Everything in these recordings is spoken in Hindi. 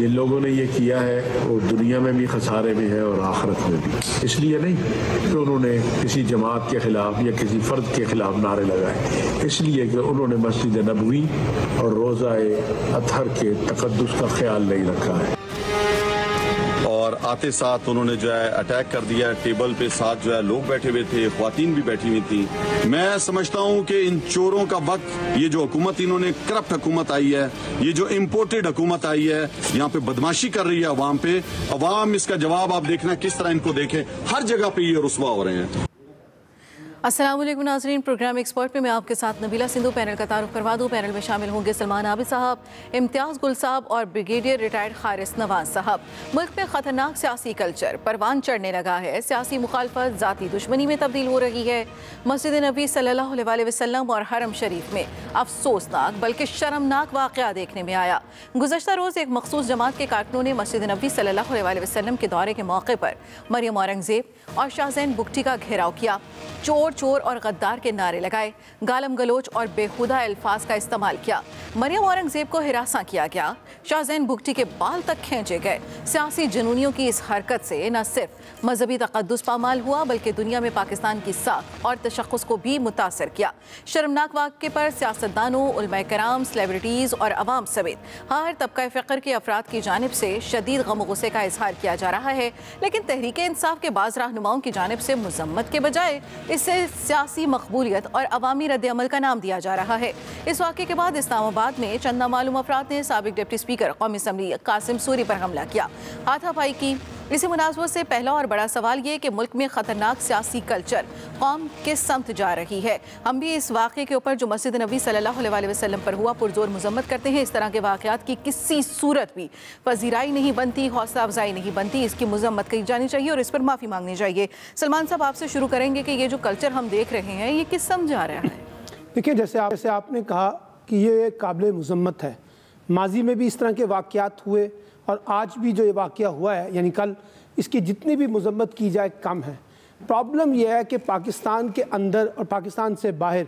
जिन लोगों ने ये किया है वो दुनिया में भी खसारे में है और आखिरत में भी। इसलिए नहीं कि उन्होंने किसी जमात के खिलाफ या किसी फ़र्द के खिलाफ नारे लगाए, इसलिए कि उन्होंने मस्जिद नबवी और रोज़ा-ए अतहर के तक़द्दुस का ख्याल नहीं रखा है। और आते साथ उन्होंने जो है अटैक कर दिया। टेबल पे साथ जो है लोग बैठे हुए थे, ख्वातीन भी बैठी हुई थी। मैं समझता हूँ कि इन चोरों का वक्त, ये जो हुकूमत इन्होंने करप्ट हुकूमत आई है, ये जो इम्पोर्टेड हुकूमत आई है, यहाँ पे बदमाशी कर रही है अवाम पे। अवाम इसका जवाब आप देखना किस तरह इनको देखे, हर जगह पे ये रुस्वा हो रहे हैं। अस्सलाम वालेकुम नाज़रीन, प्रोग्राम एक्सपर्ट पे मैं आपके साथ नबीला सिंधु पैनल का तारुफ करवा दूँ। पैनल में शामिल होंगे सलमान आबिद साहब, इम्तियाज़ गुल साहब और ब्रिगेडियर रिटायर्ड हारिस नवाज साहब। मुल्क में ख़तरनाक सियासी कल्चर परवान चढ़ने लगा है। सियासी मुखालफत ज़ाती दुश्मनी में तब्दील हो रही है। मस्जिद नबी सल्लल्लाहु अलैहि वसल्लम और हरम शरीफ में अफसोसनाक बल्कि शर्मनाक वाक़या देखने में आया। गुज़श्ता रोज़ एक मखसूस जमात के कारकुनों ने मस्जिद नबी सल्लल्लाहु अलैहि वसल्लम के दौरे के मौके पर मरियम औरंगज़ेब और शाहज़ैन बुगटी का घेराव किया, चोर चोर और गद्दार के नारे लगाए, गालम गलोच और बेहुदा अल्फाज का इस्तेमाल किया। मरियम औरंगज़ेब को हिरासा किया गया, शाहज़ैन बुगटी के बाल तक खींचे गए। सियासी जुनूनियों की इस हरकत से न सिर्फ मजहबी तक़द्दुस पामाल हुआ बल्कि दुनिया में पाकिस्तान की साख और तशख़्ख़ुस को भी मुतासर किया। शर्मनाक वाक़े पर सियासतदानों, उलमाए कराम, सेलिब्रिटीज़ और अवाम समेत हर तबका फ़िक्र के अफराद की जानिब से शदीद गम गुस्से का इजहार किया जा रहा है। लेकिन तहरीक इंसाफ के बाज़ रहनुमाओं की जानिब से मज़म्मत के बजाय इससे सियासी मकबूलियत और अवामी रद्द-ए-अमल का नाम दिया जा रहा है। इस वाक़े के बाद इस्लामाबाद में चंद नामालूम अफराद ने साबिक डिप्टी स्पीकर कौमी असम्बली कासिम सूरी पर हमला किया, हाथापाई की। इसी मुनासबत से पहला और बड़ा सवाल ये कि मुल्क में ख़तरनाक सियासी कल्चर कौम किस समत जा रही है। हम भी इस वाक़े के ऊपर जो मस्जिद नबी सल्लल्लाहु अलैहि वसल्लम पर हुआ पुरजोर मज़म्मत करते हैं। इस तरह के वाक़यात की किसी सूरत भी पजीराई नहीं बनती, हौसला अफजाई नहीं बनती, इसकी मज़म्मत की जानी चाहिए और इस पर माफ़ी मांगनी चाहिए। सलमान साहब, आपसे शुरू करेंगे कि ये जो कल्चर हम देख रहे हैं ये किस समझ जा रहा है? देखिए, जैसे आपने कहा कि ये काबिल मज़म्मत है। माजी में भी इस तरह के वाक़यात हुए और आज भी जो ये वाक़या हुआ है, यानी कल, इसकी जितनी भी मज़म्मत की जाए कम है। प्रॉब्लम यह है कि पाकिस्तान के अंदर और पाकिस्तान से बाहर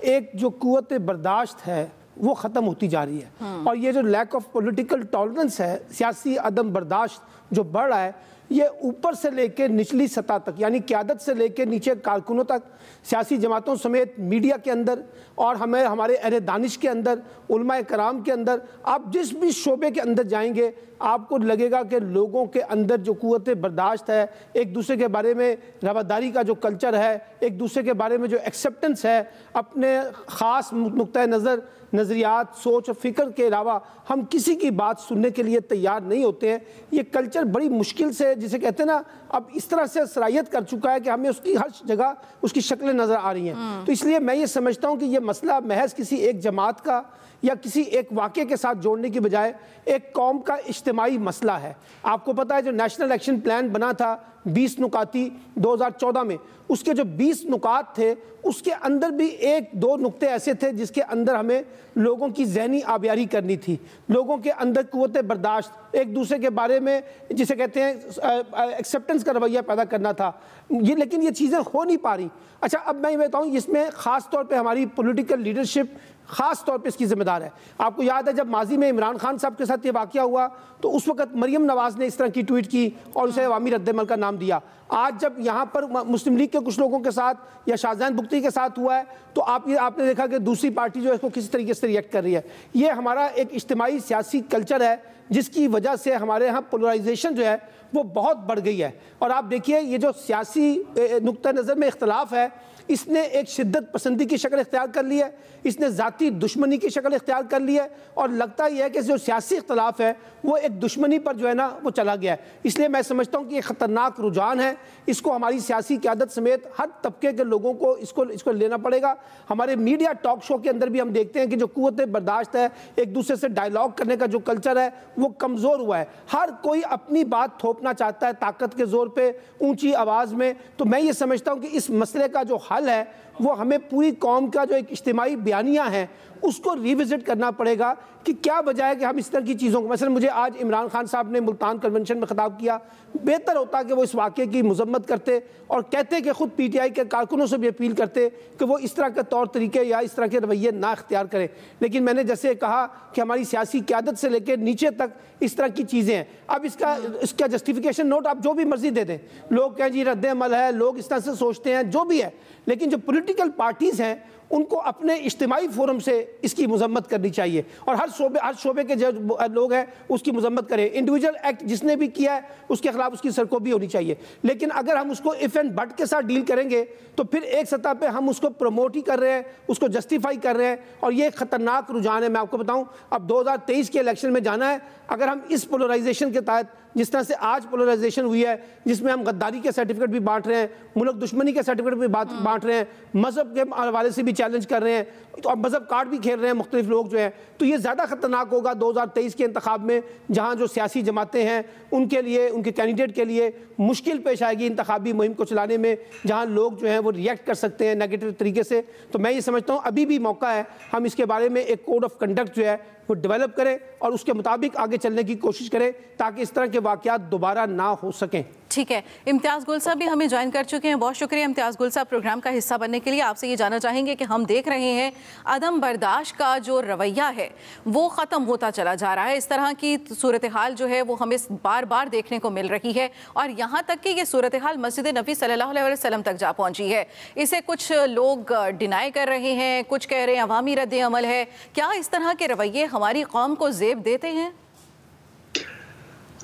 एक जो क़ुव्वत बर्दाश्त है वो ख़त्म होती जा रही है। और ये जो लैक ऑफ पॉलिटिकल टॉलरेंस है, सियासी अदम बर्दाश्त जो बढ़ रहा है, ये ऊपर से लेकर निचली सतह तक, यानी क़यादत से लेकर नीचे कारकुनों तक, सियासी जमातों समेत मीडिया के अंदर और हमारे अहले दानिश के अंदर, उलमाए कराम के अंदर, आप जिस भी शोबे के अंदर जाएंगे आपको लगेगा कि लोगों के अंदर जो क़ुव्वत बर्दाश्त है, एक दूसरे के बारे में रवादारी का जो कल्चर है, एक दूसरे के बारे में जो एक्सेप्टेंस है, अपने ख़ास नुक्ता नज़र, नज़रियात, सोच और फ़िक्र के अलावा हम किसी की बात सुनने के लिए तैयार नहीं होते हैं। ये कल्चर बड़ी मुश्किल से, जिसे कहते हैं ना, अब इस तरह से सरायत कर चुका है कि हमें उसकी हर जगह उसकी शक्लें नज़र आ रही हैं। तो इसलिए मैं ये समझता हूँ कि ये मसला महज किसी एक जमात का या किसी एक वाक़े के साथ जोड़ने की बजाय एक कौम का इज्तिमाई मसला है। आपको पता है जो नेशनल एक्शन प्लान बना था 20 नुकाती 2014 में, उसके जो 20 नुकात थे उसके अंदर भी एक दो नुक्ते ऐसे थे जिसके अंदर हमें लोगों की ज़हनी आबियारी करनी थी, लोगों के अंदर क़ुव्वत बर्दाश्त, एक दूसरे के बारे में जिसे कहते हैं एक्सेप्टेंस का रवैया पैदा करना था। लेकिन ये चीज़ें हो नहीं पा रही। अच्छा, अब मैं ये बताऊँ, इसमें ख़ास तौर पे हमारी पॉलिटिकल लीडरशिप ख़ास तौर पे इसकी ज़िम्मेदार है। आपको याद है जब माजी में इमरान खान साहब के साथ ये वाक़या हुआ तो उस वक़्त मरियम नवाज़ ने इस तरह की ट्वीट की और उसे अवामी रद्द-ए-अमल का नाम दिया। आज जब यहाँ पर मुस्लिम लीग के कुछ लोगों के साथ या शाहज़ैन बुगटी के साथ हुआ है तो आपने देखा कि दूसरी पार्टी जो है इसको किस तरीके से रिएक्ट कर रही है। ये हमारा एक इज्तिमाई सियासी कल्चर है जिसकी वजह से हमारे यहाँ पोलराइजेशन जो है वो बहुत बढ़ गई है। और आप देखिए, ये जो सियासी नुक्ता नज़र में इख्तलाफ है, इसने एक शिद्दत पसंदी की शक्ल इख्तियार कर ली है, इसने ज़ाती दुश्मनी की शक्ल इख्तियार कर ली है और लगता ही है कि जो सियासी इख्तलाफ है वो एक दुश्मनी पर जो है ना वो चला गया है। इसलिए मैं समझता हूँ कि ये ख़तरनाक रुझान है, इसको हमारी सियासी क़यादत समेत हर तबके के लोगों को इसको लेना पड़ेगा। हमारे मीडिया टॉक शो के अंदर भी हम देखते हैं कि जो क़ुव्वत बर्दाश्त है, एक दूसरे से डायलॉग करने का जो कल्चर है वो कमज़ोर हुआ है। हर कोई अपनी बात थोपना चाहता है ताकत के ज़ोर पर, ऊँची आवाज़ में। तो मैं ये समझता हूँ कि इस मसले का जो हल है वो हमें पूरी कौम का जो एक इज्तिमाई बयानिया है उसको रिविजिट करना पड़ेगा कि क्या वजह है कि हम इस तरह की चीज़ों को, मसलन मुझे आज इमरान खान साहब ने मुल्तान कन्वेंशन में खिताब किया, बेहतर होता कि वो इस वाक़े की मजम्मत करते और कहते कि ख़ुद PTI के कारकुनों से भी अपील करते कि वो इस तरह के तौर तरीके या इस तरह के रवैये ना इख्तियार करें। लेकिन मैंने जैसे कहा कि हमारी सियासी क़यादत से लेकर नीचे तक इस तरह की चीज़ें हैं। अब इसका जस्टिफिकेशन नोट आप जो भी मर्जी दे दें, लोग कहें जी रद्द अमल है, लोग इस तरह से सोचते हैं, जो भी है, लेकिन जो पॉलिटिकल पार्टीज़ हैं उनको अपने इज्तिमाई फोरम से इसकी मजम्मत करनी चाहिए और हर शोबे के जो लोग हैं उसकी मजम्मत करें। इंडिविजुअल एक्ट जिसने भी किया है उसके खिलाफ उसकी सरकोबी होनी चाहिए। लेकिन अगर हम उसको इफ एंड बट के साथ डील करेंगे तो फिर एक सतह पे हम उसको प्रमोट ही कर रहे हैं, उसको जस्टिफाई कर रहे हैं और ये खतरनाक रुझान है। मैं आपको बताऊं, अब 2023 के इलेक्शन में जाना है, अगर हम इस पोलराइजेशन के तहत जिस तरह से आज पोलराइजेशन हुई है, जिसमें हम गद्दारी के सर्टिफिकेट भी बांट रहे हैं, मुल्क दुश्मनी के सर्टिफिकेट भी बांट रहे हैं, मजहब के हवाले से भी चैलेंज कर रहे हैं, तो अब मजहब कार्ड भी खेल रहे हैं मुख्तलिफ लोग जो हैं, तो ये ज़्यादा खतरनाक होगा 2023 के इंतखाब में, जहाँ जो सियासी जमातें हैं उनके लिए, उनके कैंडिडेट के लिए मुश्किल पेश आएगी इंतखाबी मुहिम को चलाने में, जहाँ लोग जो हैं वो रिएक्ट कर सकते हैं नेगेटिव तरीके से। तो मैं ये समझता हूँ अभी भी मौका है हम इसके बारे में एक कोड ऑफ कंडक्ट जो है वो डेवलप करें और उसके मुताबिक आगे चलने की कोशिश करें ताकि इस तरह के वाक़यात दोबारा ना हो सकें। ठीक है, इम्तियाज़ गुल साहब भी हमें ज्वाइन कर चुके हैं। बहुत शुक्रिया इम्तियाज़ गुल साहब प्रोग्राम का हिस्सा बनने के लिए। आपसे ये जानना चाहेंगे कि हम देख रहे हैं अदम बर्दाश्त का जो रवैया है वो ख़त्म होता चला जा रहा है। इस तरह की सूरत हाल जो है वो हमें बार बार देखने को मिल रही है और यहाँ तक कि ये सूरत हाल मस्जिद नबी सल्लल्लाहु अलैहि वसल्लम तक जा पहुँची है। इसे कुछ लोग डिनाई कर रहे हैं, कुछ कह रहे हैं अवामी रद्द अमल है। क्या इस तरह के रवैये हमारी कौम को ज़ेब देते हैं?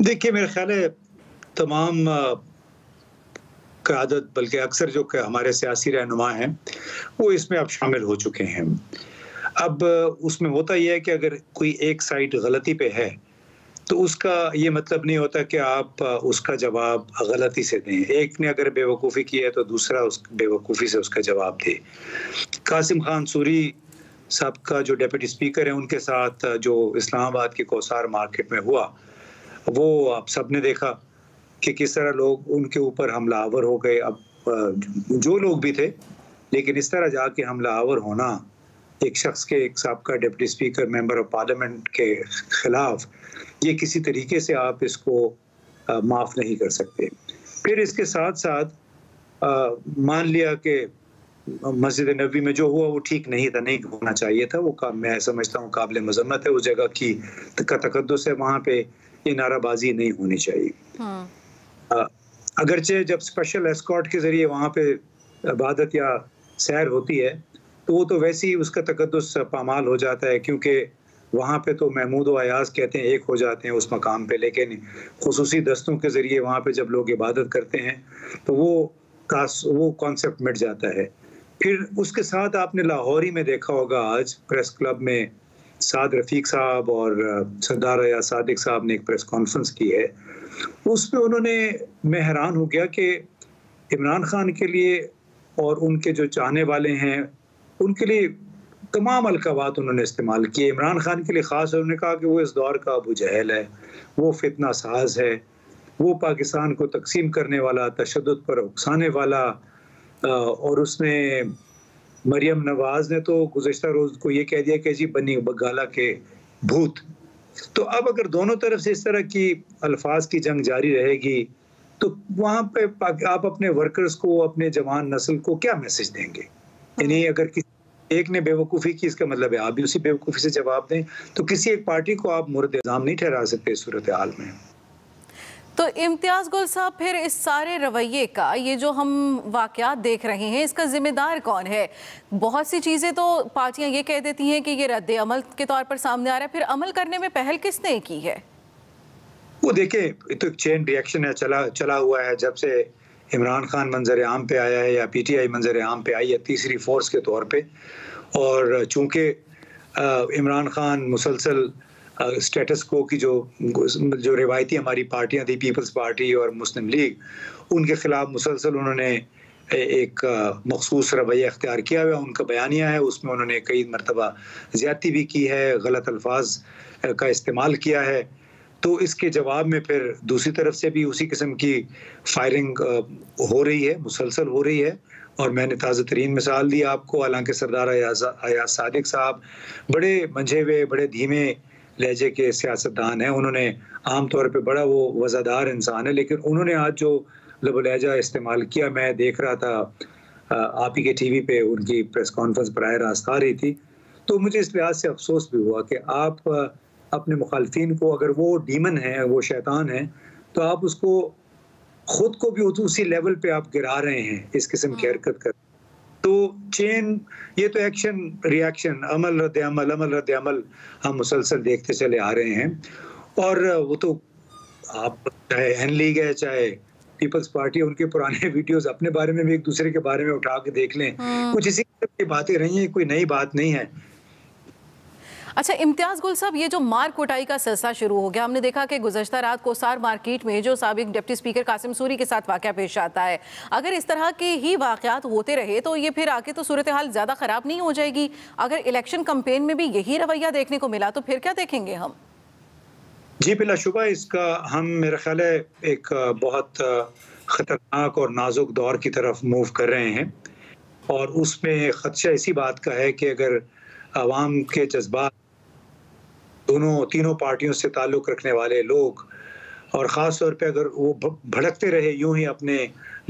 देखिए, मेरे ख्याल है तमाम क़यादत, बल्कि अक्सर जो हमारे सियासी रहनुमा हैं वो इसमें अब शामिल हो चुके हैं। अब उसमें होता यह है कि अगर कोई एक साइड गलती पे है तो उसका ये मतलब नहीं होता कि आप उसका जवाब गलती से दें। एक ने अगर बेवकूफ़ी की है तो दूसरा उस बेवकूफ़ी से उसका जवाब दे। कासिम खान सूरी साहब का जो डिप्टी स्पीकर है, उनके साथ जो इस्लामाबाद के कौसार मार्केट में हुआ, वो आप सब ने देखा कि किस तरह लोग उनके ऊपर हमलावर हो गए। अब जो लोग भी थे, लेकिन इस तरह जाके हमलावर होना एक शख्स के, एक साबका deputy speaker member of parliament के खिलाफ, ये किसी तरीके से आप इसको माफ़ नहीं कर सकते। फिर इसके साथ साथ मान लिया कि मस्जिद नबी में जो हुआ वो ठीक नहीं था, नहीं होना चाहिए था, वो मैं समझता हूँ काबिल मजम्मत है, उस जगह की का तकद्दुस है, वहाँ पे ये नाराबाजी नहीं होनी चाहिए। अगरचे जब स्पेशल एस्कॉर्ट के जरिए वहाँ पे इबादत या सैर होती है तो वो तो वैसे ही उसका तकद्दुस पामाल हो जाता है, क्योंकि वहाँ पे तो महमूद व अयाज कहते हैं एक हो जाते हैं उस मकाम पे, लेकिन खुसूसी दस्तों के ज़रिए वहाँ पे जब लोग इबादत करते हैं तो वो कॉन्सेप्ट मिट जाता है। फिर उसके साथ आपने लाहौर ही में देखा होगा, आज प्रेस क्लब में साद रफ़ीक साहब और सरदार या सादिक साहब ने एक प्रेस कॉन्फ्रेंस की है, उसमें उन्होंने, मैं हैरान हो गया कि इमरान खान के लिए और उनके जो चाहने वाले हैं उनके लिए तमाम अलकावात उन्होंने इस्तेमाल किए। इमरान खान के लिए ख़ास उन्होंने कहा कि वो इस दौर का अबू जहल है, वो फितना साज है, वो पाकिस्तान को तकसीम करने वाला, तशद्दुद पर उकसाने वाला, और उसने मरियम नवाज ने तो गुज़श्ता रोज़ को ये कह दिया कि जी बनी बगाला के भूत। तो अब अगर दोनों तरफ से इस तरह की अल्फाज की जंग जारी रहेगी तो वहाँ पे आप अपने वर्कर्स को, अपने जवान नस्ल को क्या मैसेज देंगे? यानी अगर किसी एक ने बेवकूफ़ी की, इसका मतलब है आप भी उसी बेवकूफ़ी से जवाब दें, तो किसी एक पार्टी को आप मुर्द इल्ज़ाम नहीं ठहरा सकते इस सूरत हाल में। तो इम्तियाज़ गुल साहब, फिर इस सारे रवैये का, ये जो हम वाक़यात देख रहे हैं, इसका ज़िम्मेदार कौन है? बहुत सी चीज़ें तो पार्टियां ये कह देती हैं कि ये रद्द अमल के तौर पर सामने आ रहा है, फिर अमल करने में पहल किसने की है? वो देखें, तो एक चेन रिएक्शन है, चला हुआ है। जब से इमरान खान मंजर आम पे आया है या PTI मंजर आम पे आई है तीसरी फोर्स के तौर पे, और चूँकि इमरान खान मुसलसल स्टेटस को की जो रिवायती हमारी पार्टियां थी, पीपल्स पार्टी और मुस्लिम लीग, उनके खिलाफ मुसलसल उन्होंने एक मखसूस रवैया अख्तियार किया हुआ। उनका बयानिया है, उसमें उन्होंने कई मरतबा ज़्यादती भी की है, गलत अल्फाज का इस्तेमाल किया है। तो इसके जवाब में फिर दूसरी तरफ से भी उसी किस्म की फायरिंग हो रही है, मुसलसल हो रही है, और मैंने ताज़ा तरीन मिसाल दी आपको, हालांकि सरदार अयाज सादिक साहब बड़े मंझे हुए, बड़े धीमे लहजे के सियासतदान हैं। उन्होंने आम तौर पे बड़ा वो वज़ादार इंसान है, लेकिन उन्होंने आज जो लब लहजा इस्तेमाल किया, मैं देख रहा था आप ही के टीवी पे उनकी प्रेस कॉन्फ्रेंस बराह रास्त आ रही थी, तो मुझे इस लिहाज से अफसोस भी हुआ कि आप अपने मुखालफिन को, अगर वो डीमन है, वो शैतान है, तो आप उसको खुद को भी उसी लेवल पे आप गिरा रहे हैं इस किस्म की हरकत कर। तो चेन, ये तो एक्शन रिएक्शन, अमल रद्द अमल हम मुसलसल देखते चले आ रहे हैं। और वो तो आप चाहे एन लीग है, चाहे पीपल्स पार्टी, उनके पुराने वीडियोस अपने बारे में भी एक दूसरे के बारे में उठा के देख लें, कुछ इसी किस्म की बातें रही हैं, कोई नई बात नहीं है। अच्छा इम्तियाज गुल साहब, ये जो मार कुटाई का सिलसिला शुरू हो गया, हमने देखा कि गुज़श्ता रात कोसार मार्केट में जो साबिक डिप्टी स्पीकर कासिम सूरी के साथ वाक़या पेश आता है, अगर इस तरह के ही वाक़यात होते रहे तो ये फिर आगे तो सूरत हाल ज़्यादा ख़राब नहीं हो जाएगी? अगर इलेक्शन कैंपेन में भी यही रवैया देखने को मिला तो फिर क्या देखेंगे हम? जी बिलाशुबा, इसका हम, मेरा ख्याल है, एक बहुत ख़तरनाक और नाजुक दौर की तरफ मूव कर रहे हैं। और उसमें ख़दशा इसी बात का है कि अगर आवाम के जज्बात, तीनों पार्टियों से ताल्लुक़ रखने वाले लोग, और ख़ास तौर पे अगर वो भड़कते रहे यूं ही अपने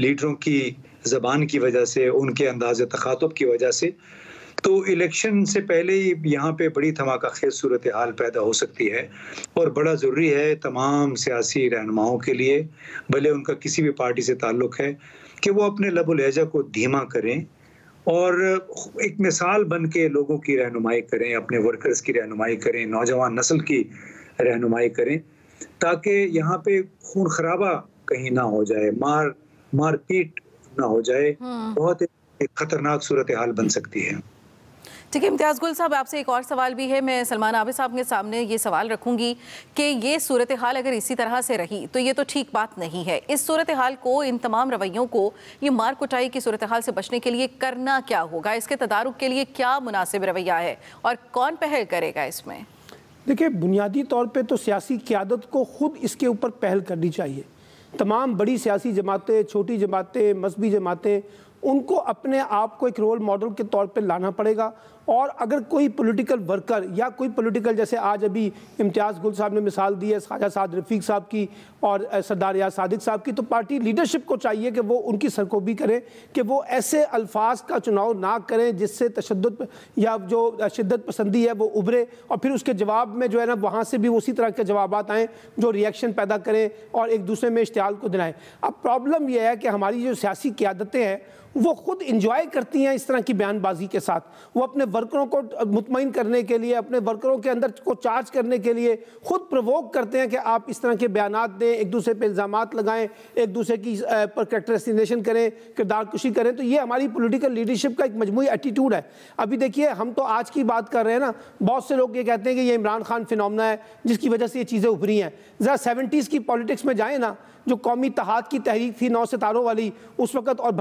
लीडरों की ज़बान की वजह से, उनके अंदाज़े तख़ातुब की वजह से, तो इलेक्शन से पहले ही यहाँ पे बड़ी धमाका खेज सूरत हाल पैदा हो सकती है। और बड़ा ज़रूरी है तमाम सियासी रहनुमाओं के लिए, भले उनका किसी भी पार्टी से ताल्लुक़ है, कि वो अपने लब लहजा को धीमा करें और एक मिसाल बन के लोगों की रहनुमाई करें, अपने वर्कर्स की रहनुमाई करें, नौजवान नस्ल की रहनुमाई करें, ताकि यहाँ पे खून खराबा कहीं ना हो जाए, मारपीट ना हो जाए। बहुत एक खतरनाक सूरत हाल बन सकती है। ठीक है इम्तियाज़ गुल साहब, आपसे एक और सवाल भी है। मैं सलमान आबिद साहब के सामने ये सवाल रखूंगी कि ये सूरत हाल अगर इसी तरह से रही तो ये तो ठीक बात नहीं है। इस सूरत हाल को, इन तमाम रवैयों को, ये मार कुटाई की सूरत हाल से बचने के लिए करना क्या होगा? इसके तदारुक के लिए क्या मुनासिब रवैया है और कौन पहल करेगा इसमें? देखिए, बुनियादी तौर पर तो सियासी क़यादत को खुद इसके ऊपर पहल करनी चाहिए। तमाम बड़ी सियासी जमातें, छोटी जमातें, मजहबी जमातें, उनको अपने आप को एक रोल मॉडल के तौर पे लाना पड़ेगा। और अगर कोई पॉलिटिकल वर्कर या कोई पॉलिटिकल, जैसे आज अभी इम्तियाज़ गुल साहब ने मिसाल दी है ख्वाजा साद रफ़ीक साहब की और सरदार अयाज सादिक साहब की, तो पार्टी लीडरशिप को चाहिए कि वो उनकी सरकोबी करें, कि वो ऐसे अल्फाज का चुनाव ना करें जिससे तशद्दुद या जो शिद्दत पसंदी है वो उभरे, और फिर उसके जवाब में जो है ना, वहाँ से भी उसी तरह के जवाबात आएँ जो रिएक्शन पैदा करें और एक दूसरे में इश्तियाल को दिलाएँ। अब प्रॉब्लम यह है कि हमारी जो सियासी क़यादतें हैं वो खुद इंजॉय करती हैं इस तरह की बयानबाजी के साथ। वो अपने वर्करों को मुतमईन करने के लिए, अपने वर्करों के अंदर को चार्ज करने के लिए खुद प्रवोक करते हैं कि आप इस तरह के बयानात दें, एक दूसरे पे इल्ज़ामात लगाएं, एक दूसरे की पर कैरेक्टर असैसिनेशन करें, किरदार कुशी करें। तो ये हमारी पॉलिटिकल लीडरशिप का एक मजमूई एटीट्यूड है। अभी देखिए, हम तो आज की बात कर रहे हैं ना, बहुत से लोग ये कहते हैं कि ये इमरान खान फिनोमेना है जिसकी वजह से ये चीज़ें उभरी हैं। ज़रा 70s की पॉलिटिक्स में जाएँ ना, जो कौमी इत्तेहाद की तहरीक थी 9 सितारों वाली, उस वक्त, और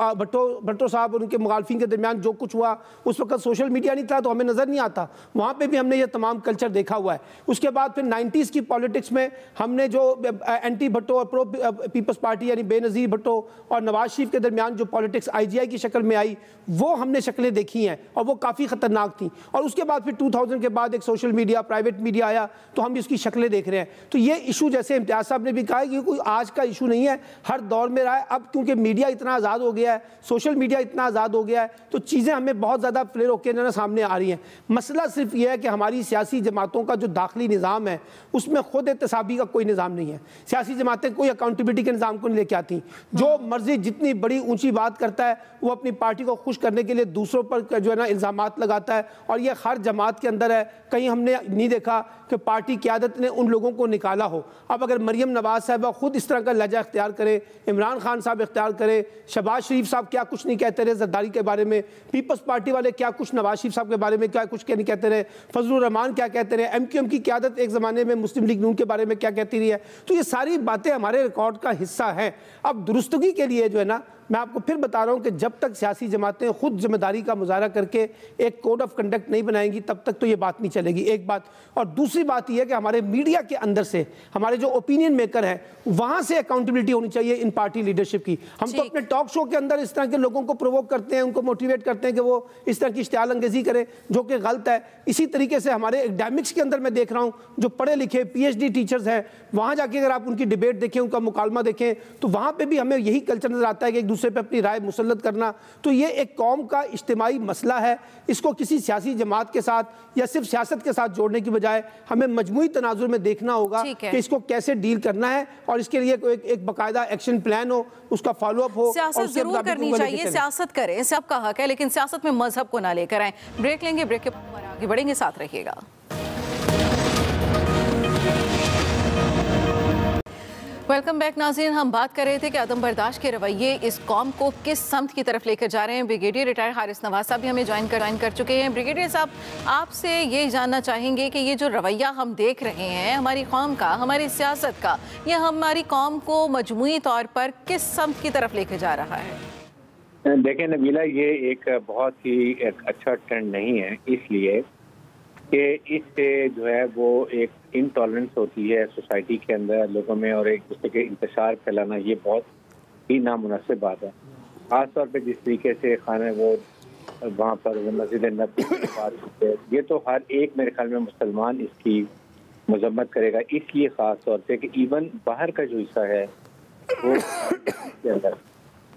भट्टो साहब और उनके मुखालफिन के दरमियान जो कुछ हुआ, उस वक्त सोशल मीडिया नहीं था तो हमें नज़र नहीं आता। वहाँ पे भी हमने ये तमाम कल्चर देखा हुआ है। उसके बाद फिर 90s की पॉलिटिक्स में हमने जो एंटी भट्टो और प्रो पीपल्स पार्टी यानी बेनज़ीर भट्टो और नवाज शरीफ के दरमियान जो पॉलिटिक्स IGI की शक्ल में आई, वो हमने शक्लें देखी हैं और वो काफ़ी ख़तरनाक थी। और उसके बाद फिर 2000 के बाद एक सोशल मीडिया, प्राइवेट मीडिया आया तो हम इसकी शक्लें देख रहे हैं। तो ये इशू, जैसे इम्तियाज़ साहब ने भी कहा, कि कोई आज का इशू नहीं है, हर दौर में रहा है। अब क्योंकि मीडिया इतना आज़ाद हो गया है, सोशल मीडिया इतना आज़ाद हो गया है, तो चीज़ें हमें बहुत ज़्यादा फ्लेयर होकर सामने आ रही हैं। मसला सिर्फ यह है कि हमारी सियासी जमातों का जो दाखिली निज़ाम है उसमें खुद एहतसाबी का कोई निज़ाम नहीं है। सियासी जमातें कोई अकाउंटेबिलिटी के निज़ाम को नहीं लेके आती। जो मर्जी जितनी बड़ी ऊंची बात करता है वो अपनी पार्टी को खुश करने के लिए दूसरों पर जो है ना इल्ज़ामात लगाता है, और ये हर जमात के अंदर है। कहीं हमने नहीं देखा कि पार्टी क़यादत ने उन लोगों को निकाला हो। अब अगर मरियम नवाज साहब खुद इस तरह का लहजा इख्तियार करें, इमरान खान साहब इख्तियार करें, शहबाज शरीफ साहब क्या कुछ नहीं कहते रहे जरदारी के बारे में, पीपल्स पार्टी वाले क्या कुछ नवाज शरीफ साहब के बारे में क्या कुछ नहीं कहते रहे, फजलुर रहमान क्या कहते रहे, MQM की क़यादत एक ज़माने में मुस्लिम लीग नून के बारे में क्या कहती रही है। तो ये सारी बातें हमारे रिकॉर्ड का हिस्सा हैं। अब दुरुस्तगी के लिए जो है ना, मैं आपको फिर बता रहा हूं कि जब तक सियासी जमातें खुद जिम्मेदारी का मुजाहरा करके एक कोड ऑफ कंडक्ट नहीं बनाएंगी तब तक तो ये बात नहीं चलेगी, एक बात। और दूसरी बात यह है कि हमारे मीडिया के अंदर से हमारे जो ओपिनियन मेकर हैं वहां से अकाउंटेबिलिटी होनी चाहिए इन पार्टी लीडरशिप की। हम तो अपने टॉक शो के अंदर इस तरह के लोगों को प्रोवोक करते हैं, उनको मोटिवेट करते हैं कि वो इस तरह की इश्तियाल अंगेजी करें, जो कि गलत है। इसी तरीके से हमारे एकेडमिक्स के अंदर मैं देख रहा हूं जो पढ़े लिखे PhD टीचर्स हैं, वहां जाके अगर आप उनकी डिबेट देखें, उनका मुकालमा देखें, तो वहां पे भी हमें यही कल्चर नजर आता है कि एक दूसरे पे अपनी राय मुसल्लत करना। तो ये एक कौम का इज्तिमाई मसला है, इसको किसी सियासी जमात के साथ या सिर्फ सियासत के साथ जोड़ने की बजाय हमें मजमूई तनाजुर में देखना होगा कि इसको कैसे डील करना है, और इसके लिए एक बाकायदा एक्शन प्लान हो, उसका फॉलोअप हो। सियासत जरूर करनी चाहिए, सियासत करें, सबका हक है, लेकिन सियासत में मजहब को ना लेकर आए। ब्रेक लेंगे, ब्रेक के बाद आगे बढ़ेंगे, साथ रहिएगा। वेलकम बैक नाज़रीन। हम बात कर रहे थे कि अदम बर्दाश्त के रवैये इस कौम को किस समत की तरफ लेकर जा रहे हैं। ब्रिगेडियर रिटायर्ड हारिस नवाज साहब भी हमें ज्वाइन कर चुके हैं। ब्रिगेडियर साहब, आपसे ये जानना चाहेंगे कि ये जो रवैया हम देख रहे हैं हमारी कौम का, हमारी सियासत का, ये हमारी कौम को मजमूई तौर पर किस समत की तरफ लेकर जा रहा है? देखें नबीला, ये एक बहुत ही एक अच्छा ट्रेंड नहीं है, इसलिए कि इससे जो है वो एक इनटॉलरेंस होती है सोसाइटी के अंदर लोगों में, और एक दूसरे के इंतशार फैलाना ये बहुत ही नामुनासिब बात है। खासतौर पे जिस तरीके से खाना वो वहाँ पर मस्जिद नबी की बात है, ये तो हर एक मेरे ख्याल में मुसलमान इसकी मजम्मत करेगा। इसलिए ख़ास तौर पे कि इवन बाहर का जो हिस्सा है वो के अंदर,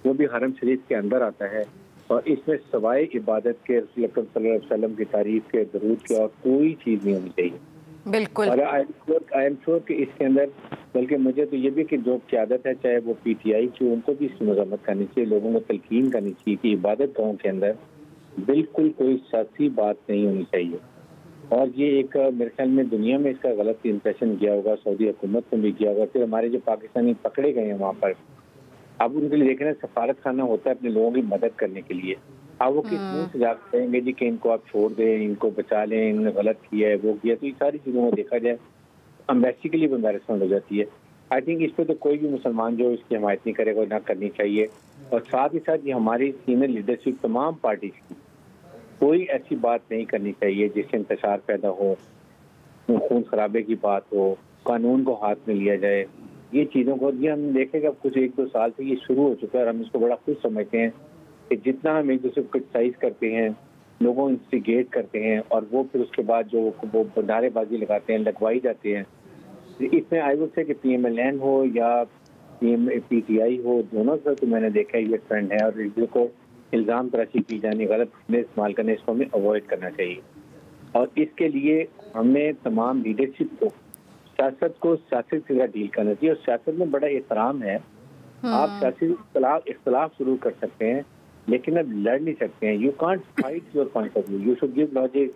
वो भी हरम शरीफ के अंदर आता है, और इसमें सवाए इबादत के रसूल अकरम सल्लल्लाहु अलैहि वसल्लम की तारीफ के, दरूद के और कोई चीज़ नहीं होनी चाहिए। बिल्कुल। और आई एम श्योर कि इसके अंदर, बल्कि मुझे तो ये भी कि जो क़यादत है, चाहे वो PTI की, उनको भी इसकी मजम्मत करनी चाहिए, लोगों को तलकीन करनी चाहिए कि इबादत गाहों के अंदर बिल्कुल कोई सियासी बात नहीं होनी चाहिए। और ये एक मेरे ख्याल में दुनिया में इसका गलत इंप्रेशन गया होगा, सऊदी हुकूमत में भी गया होगा। फिर हमारे जो पाकिस्तानी पकड़े गए हैं वहाँ पर, अब उनके लिए देखना सफारत खाना होता है अपने लोगों की मदद करने के लिए। अब वो किस मुंह से जा कहेंगे जी कि इनको आप छोड़ दें, इनको बचा लें, इन्होंने गलत किया है, वो किया, तो ये सारी चीज़ों को देखा जाए अम्बेसी के लिए भी एम्बेरसमेंट हो जाती है। आई थिंक इस पर तो कोई भी मुसलमान जो इसकी हमायत नहीं करेगा, ना करनी चाहिए। और साथ ही साथ ये हमारी सीनियर लीडरशिप तमाम पार्टी की कोई ऐसी बात नहीं करनी चाहिए जिससे इंतशार पैदा हो, खून खराबे की बात हो, कानून को हाथ में लिया जाए। ये चीज़ों को ये हम देखेंगे अब कुछ 1-2 साल से ये शुरू हो चुका है, और हम इसको बड़ा खुश समझते हैं कि जितना हम एक दूसरे को क्रिटिसाइज करते हैं, लोगों इंस्टिगेट करते हैं, और वो फिर उसके बाद जो वो नारेबाजी लगाते हैं, लगवाई जाते हैं। इसमें आई वुड से कि PMLN हो या PTI हो, दोनों से तो मैंने देखा है ये ट्रेंड है, और इसको इल्ज़ाम तराशी की जानी, गलत इस्तेमाल करने, इसको हमें अवॉइड करना चाहिए। और इसके लिए हमें तमाम लीडरशिप को सियासत को सियासत से डील करना चाहिए। और सियासत में बड़ा एहतराम है, आप सियासी इख्तलाफ शुरू कर सकते हैं, लेकिन अब लड़ नहीं सकते हैं। You can't fight your point of view, you should give logic,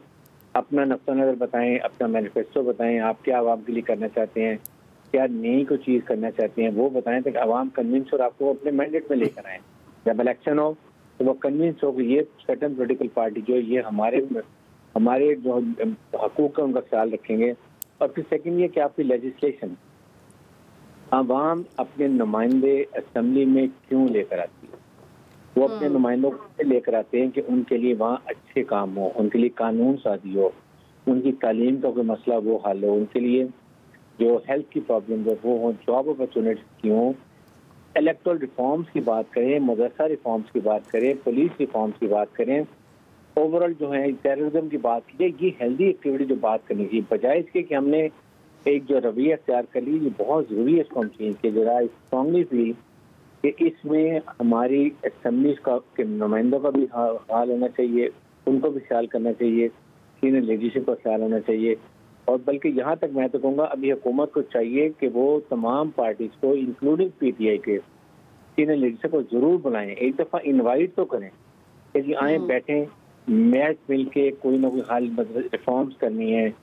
अपना नक्शा नज़र बताएं, अपना मैनिफेस्टो बताएं, आप क्या आवाम के लिए करना चाहते हैं, क्या नई को चीज़ करना चाहते हैं, वो बताएं ताकि आवाम कन्विंस और आपको अपने मैंडेट में लेकर आए। जब इलेक्शन हो तो वो कन्विंस हो कि ये सर्टन पॉलिटिकल पार्टी जो ये हमारे जो हकूक़ है उनका ख्याल रखेंगे। और फिर सेकंड ये कि आपकी लेजिस्लेशन आवाम अपने नुमाइंदे असेंबली में क्यों लेकर आती है, वो अपने नुमाइंदों को लेकर आते हैं कि उनके लिए वहाँ अच्छे काम हो, उनके लिए कानून साजी हो, उनकी तालीम का कोई मसला वो हल हो, उनके लिए जो हेल्थ की प्रॉब्लम है वो हो, जॉब अपॉर्चुनिटीज की हो, इलेक्टोरल रिफॉर्म्स की बात करें, मदरसा रिफॉर्म्स की बात करें, पुलिस रिफॉर्म्स की बात करें, ओवरऑल जो है टेररिज्म की बात की जाए, ये हेल्दी एक्टिविटी जो बात करनी चाहिए, बजाय इसके कि हमने एक जो रवैया तैयार कर ली, ये बहुत ज़रूरी है इसको हम चेंज किया जरा। स्ट्रांगली फील कि इसमें हमारी असेंबलीज का के नुमाइंदों का भी हाल होना चाहिए, उनको भी ख्याल करना चाहिए, सीनियर लीडरशिप का ख्याल होना चाहिए। और बल्कि यहाँ तक मैं तो कहूँगा अभी हुकूमत को चाहिए कि वो तमाम पार्टीज को इंक्लूडिंग PTI के सीनियर लीडरशिप को ज़रूर बुलाएं, एक दफ़ा इन्वाइट तो करें कि आए बैठें, मैच मिल के कोई ना कोई हाल रिफॉर्म्स करनी है,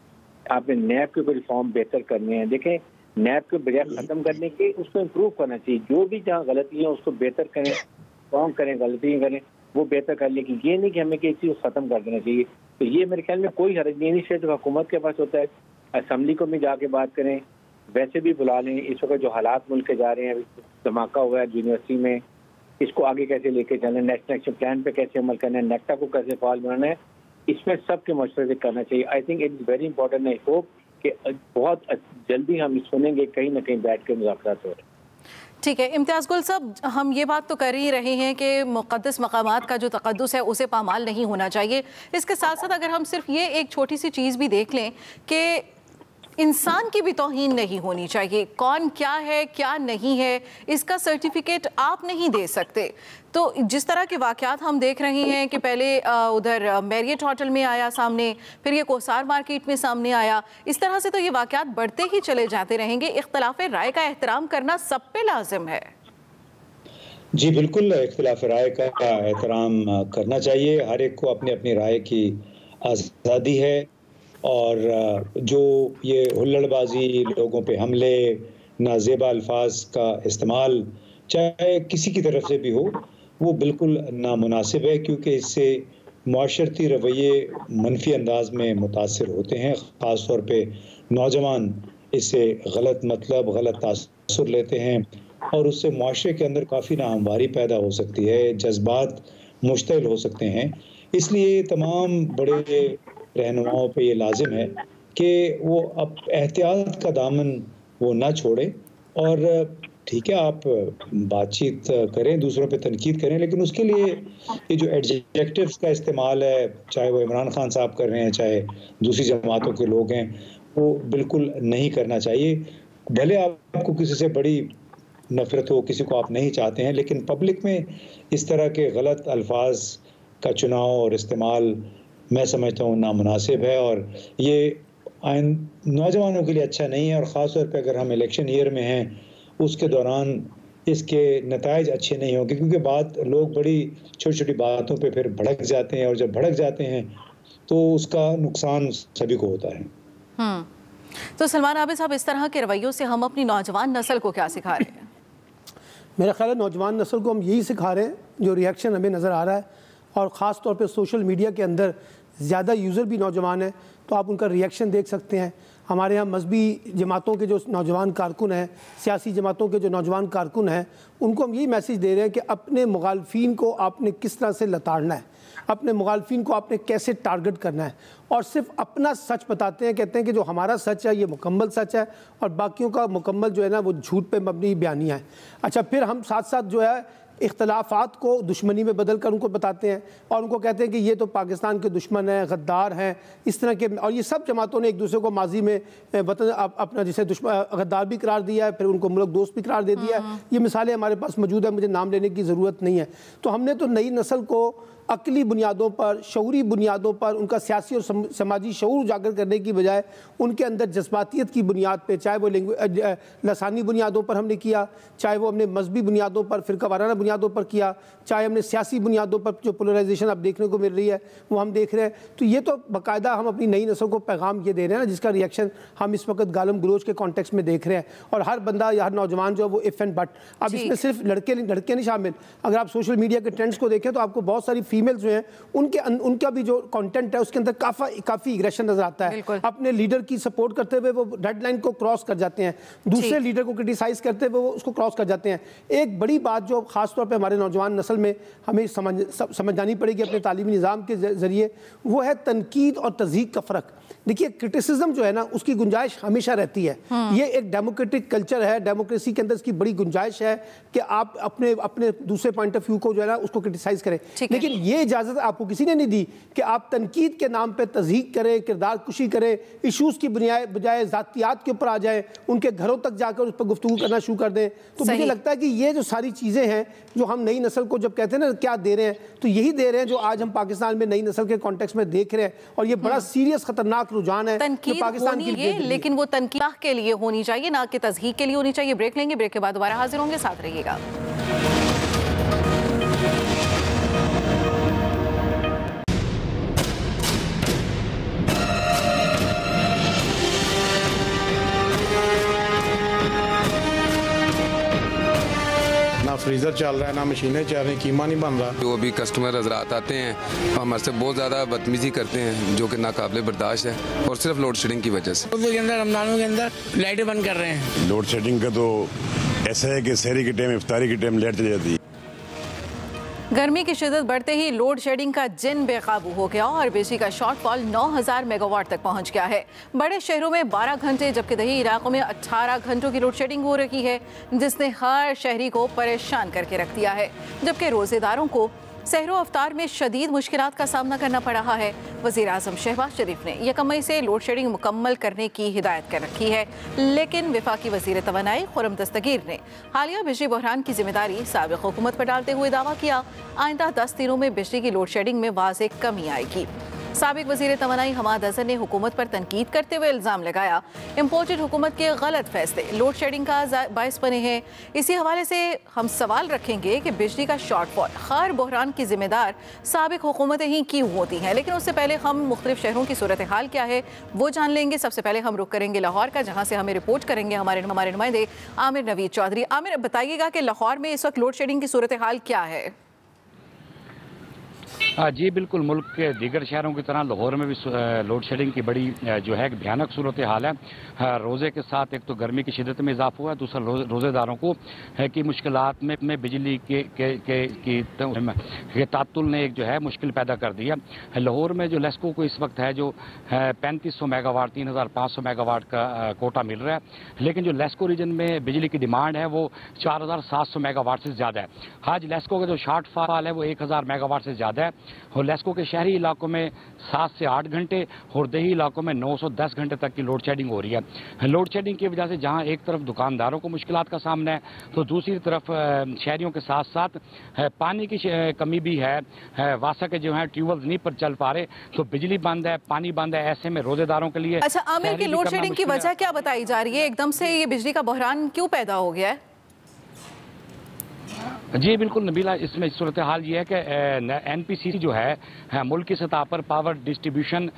आपने नैब के कोई रिफॉर्म बेहतर करने हैं। देखें, नैब के बजाय ख़त्म करने के उसको इम्प्रूव करना चाहिए, जो भी जहाँ गलती है उसको बेहतर करें, रिफॉर्म करें, गलतियाँ करें वो बेहतर कर, लेकिन ये नहीं कि हमें किसी चीज़ को ख़त्म कर देना चाहिए। तो ये मेरे ख्याल में कोई हर्ज नहीं, इनिशिएटिव हुकूमत के पास होता है, असम्बली को भी जाके बात करें, वैसे भी बुला लें। इस वक्त जो हालात मुल्क के जा रहे हैं, धमाका हुआ है यूनिवर्सिटी में, इसको आगे कैसे लेके चलना है, नेशनल एक्शन प्लान पे कैसे अमल करना है, नेक्टा को कैसे फाल बनाना है, इसमें सबके मशवरे से करना चाहिए। I think it is very important. I hope कि बहुत जल्दी हम सुनेंगे कहीं ना कहीं बैठ के मुज़ाकरात हो रहे हैं। ठीक है इम्तियाज़ गुल साहब, हम ये बात तो कर ही रहे हैं कि मुक़द्दस मकामात का जो तक़द्दुस है उसे पामाल नहीं होना चाहिए। इसके साथ साथ अगर हम सिर्फ ये एक छोटी सी चीज़ भी देख लें कि इंसान की भी तौहीन नहीं होनी चाहिए, कौन क्या है क्या नहीं है इसका सर्टिफिकेट आप नहीं दे सकते। तो जिस तरह के वाक़यात हम देख रहे हैं कि पहले उधर मैरियट होटल में आया सामने, फिर ये कोसार मार्केट में सामने आया, इस तरह से तो ये वाक़यात बढ़ते ही चले जाते रहेंगे। इख्तिलाफ़ राय का एहतराम करना सब पे लाजिम है। जी बिल्कुल, इख्तिलाफ राय का एहतराम करना चाहिए। हर एक को अपनी अपनी राय की आज़ादी है और जो ये हुल्लड़बाजी, लोगों पे हमले, नाजेबा अल्फाज का इस्तेमाल चाहे किसी की तरफ से भी हो, वो बिल्कुल नामुनासिब है, क्योंकि इससे माशरती रवैये मनफी अंदाज में मुतासर होते हैं। ख़ास तौर पे नौजवान इससे गलत मतलब, गलत तासुर लेते हैं और उससे माशरे के अंदर काफ़ी नाहमवारी पैदा हो सकती है, जज्बात मुश्तइल हो सकते हैं। इसलिए तमाम बड़े रहनुमाओं पे ये लाजिम है कि वो अब एहतियात का दामन वो ना छोड़े। और ठीक है, आप बातचीत करें, दूसरों पे तनकीद करें, लेकिन उसके लिए ये जो एडजेक्टिव्स का इस्तेमाल है, चाहे वो इमरान खान साहब कर रहे हैं, चाहे दूसरी जमातों के लोग हैं, वो बिल्कुल नहीं करना चाहिए। भले आपको किसी से बड़ी नफरत हो, किसी को आप नहीं चाहते हैं, लेकिन पब्लिक में इस तरह के गलत अल्फाज का चुनाव और इस्तेमाल मैं समझता हूँ नामुनासिब है और ये नौजवानों के लिए अच्छा नहीं है। और ख़ास तौर पे अगर हम इलेक्शन ईयर में हैं, उसके दौरान इसके नताइज अच्छे नहीं होंगे, क्योंकि लोग बड़ी छोटी छोटी बातों पे फिर भड़क जाते हैं और जब भड़क जाते हैं तो उसका नुकसान सभी को होता है। तो सलमान आबिद साहब, इस तरह के रवैयों से हम अपनी नौजवान नस्ल को क्या सिखा रहे हैं? मेरा ख्याल है नौजवान नस्ल को हम यही सिखा रहे हैं जो रिएक्शन हमें नज़र आ रहा है, और ख़ास तौर पे सोशल मीडिया के अंदर ज़्यादा यूज़र भी नौजवान हैं, तो आप उनका रिएक्शन देख सकते हैं। हमारे यहाँ मजहबी जमातों के जो नौजवान कारकुन हैं, सियासी जमातों के जो नौजवान कारकुन हैं, उनको हम यही मैसेज दे रहे हैं कि अपने मुखालफिन को आपने किस तरह से लताड़ना है, अपने मुखालफिन को आपने कैसे टारगेट करना है, और सिर्फ अपना सच बताते हैं। कहते हैं कि जो हमारा सच है ये मुकम्मल सच है और बाकियों का मुकम्मल जो है ना वो झूठ पे मबनी बयानियाँ हैं। अच्छा, फिर हम साथ साथ जो है इख्तलाफात को दुश्मनी में बदल कर उनको बताते हैं और उनको कहते हैं कि ये तो पाकिस्तान के दुश्मन हैं, गद्दार हैं, इस तरह के। और ये सब जमातों ने एक दूसरे को माजी में वतन अपना जिसे गद्दार भी करार दिया है, फिर उनको मुल्क दोस्त भी करार दे दिया है। ये मिसालें हमारे पास मौजूद है, मुझे नाम लेने की ज़रूरत नहीं है। तो हमने तो नई नस्ल को अकली बुनियादों पर, शऊरी बुनियादों पर उनका सियासी और समाजी शऊर उजागर करने की बजाय उनके अंदर जज्बातियत की बुनियाद पे, चाहे वो लसानी बुनियादों पर हमने किया, चाहे वो हमने मजहबी बुनियादों पर, फ़िरका वाराना बुनियादों पर किया, चाहे हमने सियासी बुनियादों पर जो पोलराइजेशन अब देखने को मिल रही है वो हम देख रहे हैं। तो ये तो बाकायदा हम अपनी नई नस्ल को पैगाम ये दे रहे हैं ना, जिसका रिएक्शन हम इस वक्त गालम गलोच के कॉन्टेक्स्ट में देख रहे हैं। और हर बंदा या हर नौजवान जो है वो इफ़ एंड बट, अब इसमें सिर्फ लड़के नहीं शामिल। अगर आप सोशल मीडिया के ट्रेंड्स को देखें तो आपको बहुत सारी फीमेल्स जो हैं उनका भी जो कंटेंट है उसके अंदर काफी एग्रेशन नजर आता है। अपने लीडर की सपोर्ट करते हुए वो रेड लाइन को क्रॉस कर जाते हैं, दूसरे लीडर को क्रिटिसाइज करते हुए वो उसको क्रॉस कर जाते हैं। एक बड़ी बात जो खास तौर पे हमारे नौजवान नस्ल में हमें समझ जानी पड़ेगी अपने तालीमी निज़ाम के जरिए, वो है तनकीद और तज़हीक का फ़र्क। देखिए, क्रिटिसिज्म जो है ना उसकी गुंजाइश हमेशा रहती है। ये एक डेमोक्रेटिक कल्चर है, डेमोक्रेसी के अंदर इसकी बड़ी गुंजाइश है कि आप अपने दूसरे पॉइंट ऑफ व्यू को जो है ना उसको क्रिटिसाइज करें। लेकिन ये इजाज़त आपको किसी ने नहीं दी कि आप तनकीद के नाम पे तज़हीक करें, किरदार कुशी करें, इशूज़ की बजाय ज़ातियात के ऊपर आ जाएं, उनके घरों तक जाकर उस पर गुफ्तगू करना शुरू कर दें। तो मुझे लगता है कि ये जो सारी चीज़ें हैं जो हम नई नस्ल को जब कहते हैं ना क्या दे रहे हैं, तो यही दे रहे हैं जो आज हम पाकिस्तान में नई नस्ल के कॉन्टेक्स्ट में देख रहे हैं। और ये बड़ा सीरियस खतरनाक रुझान है जो पाकिस्तान की, लेकिन वो तनकीद के लिए होनी चाहिए, ना कि तज़हीक के लिए होनी चाहिए। ब्रेक लेंगे, ब्रेक के बाद दोबारा हाजिर होंगे, साथ रहिएगा। फ्रीज़र चल रहा है, ना मशीनें चल रही, कीमा नहीं बन रहा। जो अभी कस्टमर हजरात आते हैं हमारे से बहुत ज़्यादा बदतमीजी करते हैं, जो कि नाकाबिले बर्दाश्त है, और सिर्फ लोड शेडिंग की वजह से। के अंदर रमजानों के अंदर लाइटें बंद कर रहे हैं। लोड शेडिंग का तो ऐसा है कि सहरी के टाइम, इफ्तारी के टाइम लाइट चली जाती है। गर्मी की शिद्दत बढ़ते ही लोड शेडिंग का जिन बेकाबू हो गया और बिजली का शॉर्टफॉल 9000 मेगावाट तक पहुंच गया है। बड़े शहरों में 12 घंटे जबकि दही इलाकों में 18 घंटों की लोड शेडिंग हो रही है, जिसने हर शहरी को परेशान करके रख दिया है। जबकि रोजेदारों को सहरो अफ्तार में शदीद मुश्किलात का सामना करना पड़ रहा है। वज़ीर आज़म शहबाज शरीफ ने 1 मई से लोड शेडिंग मुकम्मल करने की हिदायत कर रखी है, लेकिन वफाकी वज़ीर तवानाई खुर्रम दस्तगीर ने हालिया बिजली बहरान की जिम्मेदारी साबिक़ हुकूमत पर डालते हुए दावा किया आइंदा 10 दिनों में बिजली की लोड शेडिंग में वाज़ेह कमी आएगी। साबिक़ वज़ीर तवानाई हमाद अज़हर ने हुकूमत पर तनकीद करते हुए इल्ज़ाम लगाया इम्पोर्टेड हुकूमत के गलत फैसले लोड शेडिंग का बायस बने हैं। इसी हवाले से हम सवाल रखेंगे कि बिजली का शॉर्टफॉल हर बहरान की जिम्मेदार साबिक़ हुकूमतें ही क्यों होती हैं, लेकिन उससे पहले हम मुख्तलिफ शहरों की सूरत हाल क्या है वो जान लेंगे। सबसे पहले हम रुख करेंगे लाहौर का, जहाँ से हमें रिपोर्ट करेंगे हमारे नुमाइंदे आमिर नवीद चौधरी। आमिर, बताइएगा कि लाहौर में इस वक्त लोड शेडिंग की सूरत हाल क्या है? जी बिल्कुल, मुल्क के दीगर शहरों की तरह लाहौर में भी लोड शेडिंग की बड़ी जो है भयानक सूरत हाल है। रोज़े के साथ एक तो गर्मी की शिद्दत में इजाफा हुआ है, दूसरा रोज़ेदारों को है कि मुश्किलात में बिजली के तातुल ने एक जो है मुश्किल पैदा कर दिया। लाहौर में जो लेस्को को इस वक्त है जो 3500 मेगावाट 3500 मेगावाट का कोटा मिल रहा है, लेकिन जो लेस्को रीजन में बिजली की डिमांड है वो 4700 मेगावाट से ज़्यादा है। आज लेस्को का जो शॉर्टफॉल है वो 1000 मेगावाट से ज़्यादा है और लेस्को के शहरी इलाकों में 7 से 8 घंटे और देही इलाकों में 910 घंटे तक की लोड शेडिंग हो रही है। लोड शेडिंग की वजह से जहां एक तरफ दुकानदारों को मुश्किलात का सामना है, तो दूसरी तरफ शहरियों के साथ साथ पानी की कमी भी है। वासा के जो है ट्यूबवेल्स नहीं पर चल पा रहे, तो बिजली बंद है, पानी बंद है। ऐसे में रोजेदारों के लिए अच्छा आमिर, की लोड शेडिंग की वजह क्या बताई जा रही है? एकदम से ये बिजली का बहरान क्यों पैदा हो गया है? जी बिल्कुल नबीला, इसमें सूरत हाल ये है कि एनपीसीसी जो है मुल्क की सतह पर पावर डिस्ट्रीब्यूशन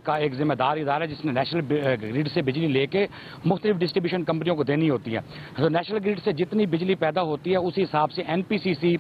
का एक जिम्मेदार इदारा है, जिसने नेशनल ग्रिड से बिजली लेके मुख्तलिफ डिस्ट्रीब्यूशन कंपनियों को देनी होती है। तो नेशनल ग्रिड से जितनी बिजली पैदा होती है उसी हिसाब से एनपीसीसी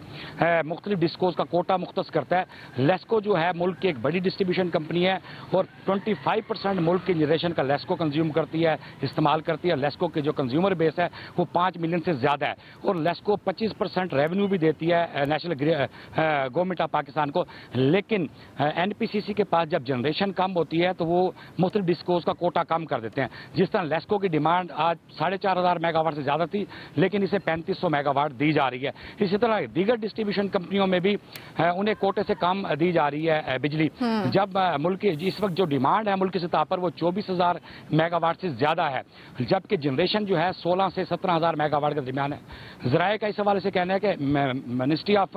मुख्तलिफ डिस्कोज का कोटा मुख्तस करता है। लेस्को जो है मुल्क की एक बड़ी डिस्ट्रीब्यूशन कंपनी है और 25% मुल्क की जनरेशन का लेस्को कंज्यूम करती है, इस्तेमाल करती है। लेस्को के जो कंज्यूमर बेस है वो 5 मिलियन से ज़्यादा है और लेस्को 25% रेवेन्यू भी देती है नेशनल गवर्नमेंट ऑफ पाकिस्तान को। लेकिन एनपीसीसी के पास जब जनरेशन कम होती है तो वो मुख्तलिफ डिस्कोज का कोटा कम कर देते हैं। जिस तरह लेस्को की डिमांड आज 4500 मेगावाट से ज़्यादा थी, लेकिन इसे 3500 मेगावाट दी जा रही है। इसी तरह दीगर डिस्ट्रीब्यूशन कंपनियों में भी उन्हें कोटे से कम दी जा रही है बिजली। जब मुल्क की इस वक्त जो डिमांड है मुल्क की सतह पर वो 24000 मेगावाट से ज़्यादा है, जबकि जनरेशन जो है 16 से 17000 मेगावाट के दरमियान है। ज़राए का इस हवाले से कहना है कि मिनिस्ट्री ऑफ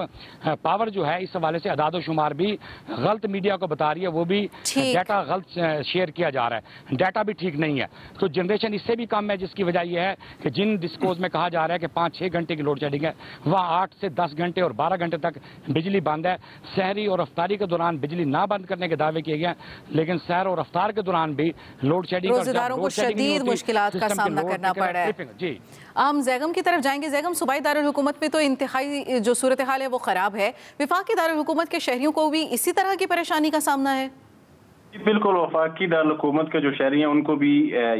पावर जो है इस हवाले से अदाद शुमार भी गलत मीडिया को बता रही है, वो भी डाटा गलत शेयर किया जा रहा है, डाटा भी ठीक नहीं है। तो जनरेशन इससे भी कम है, जिसकी वजह यह है कि जिन डिस्कोज में कहा जा रहा है कि 5-6 घंटे की लोड शेडिंग है, वहाँ 8 से 10 घंटे और 12 घंटे तक बिजली बंद है। सहरी और अफ्तारी के दौरान बिजली ना बंद करने के दावे किए गए, लेकिन सहर और अफ्तार के दौरान भी लोड शेडिंग रोजेदारों को शदीद मुश्किलात का सामना करना पड़ रहा है। जी हम जैगम की तरफ जाएंगे। जैगम, सूबाई दारुल हुकूमत में तो इंतहाई जो सूरत हाल है वो ख़राब है, वफाकी दारुल हुकूमत के शहरियों को भी इसी तरह की परेशानी का सामना है? बिल्कुल, वफाकी दारुल हुकूमत के जो शहरी हैं उनको भी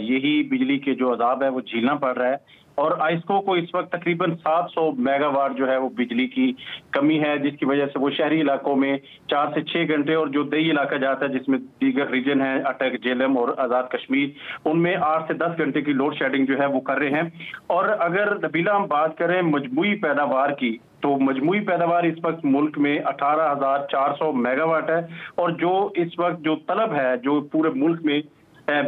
यही बिजली के जो अजाब है वो झेलना पड़ रहा है। और आइस्को को इस वक्त तकरीबन 700 मेगावाट जो है वो बिजली की कमी है, जिसकी वजह से वो शहरी इलाकों में 4 से 6 घंटे और जो दही इलाका जाता है जिसमें दीगर रीजन है अटक, जेलम और आज़ाद कश्मीर, उनमें 8 से 10 घंटे की लोड शेडिंग जो है वो कर रहे हैं। और अगर नबीला हम बात करें मजमूई पैदावार की, तो मजमूई पैदावार इस वक्त मुल्क में 18400 मेगावाट है और जो इस वक्त जो तलब है जो पूरे मुल्क में